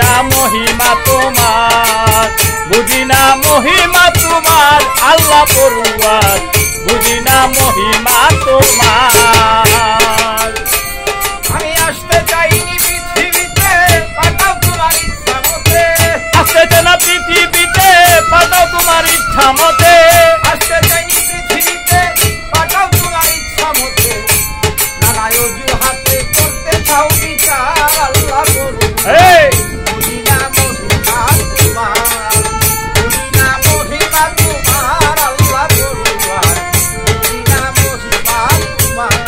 না মহিমা তোমার, বুঝি না মহিমা তোমার আল্লাহ পড়ুয়ার, বুঝি না মহিমা তোমার। আমি আসতে চাইনি পৃথিবীতে, পাঠাও তোমার ইচ্ছা মতে। আসতে চাই না পৃথিবীতে, পাঠাও তোমার ইচ্ছা মতে। আসতে চাইনি পৃথিবীতে, পাঠাও তোমার ইচ্ছা মতে। নানা অজুহাতে করতে চাও বিচার আল্লাহ পড়ুয়ার, বুঝি না মহিমা তোমার, বুঝি না মহিমা তোমার আল্লাহ পড়ুয়ার, বুঝি না মহিমা তোমার।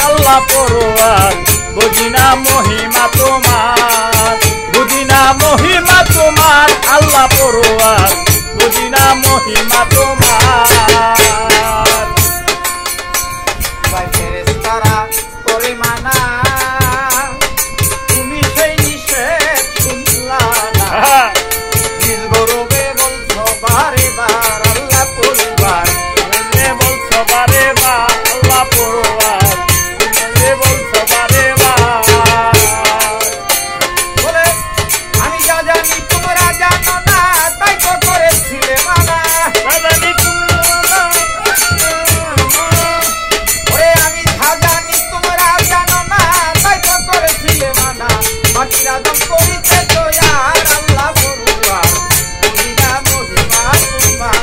আল্লাহ পড়ুয়ার, বুঝি না মহিমা তোমার, বুঝি না মহিমা তোমার আল্লাহ পড়ুয়ার, বুঝি না মহিমা তোমার। ভাই ফেরেশতারা করে মানা, তুমি সেই নিষেধ শুনলা না। নিজ গৌরবে বলছো বারে বার আল্লাহ পড়ুয়ার, বলছো বারে বার আল্লাহ পড়ুয়ার, বলছো বারে বার। বলে আমি যা জানি তোমরা জানো না, তাই তো করেছিলে মানা। ওরে আমি যা জানি তোমরা জানো না, তাই তো করেছিলে মানা। মাটির আদম করিতে দয়ার আল্লাহ পড়ুয়ার, বুঝি না মহিমা তোমার,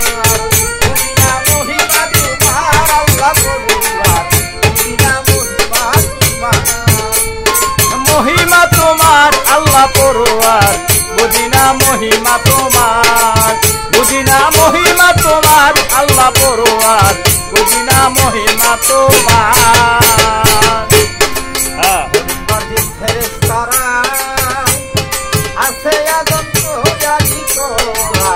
বুঝি না মহিমা তোমার আল্লাহ পড়ুয়ার, বুঝি না মহিমা তোমার। মহিমা তোমার আল্লাহ পড়ুয়ার, বুঝি না মহিমা তোমার, বুঝি না মহিমা তোমার আল্লাহ পড়ুয়ার, বুঝি না মহিমা তোমার। ফেরেশতারা আছে আদম তৈরি করা,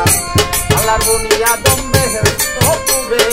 আল্লাহর বনি আদম বেহেশত পূবে।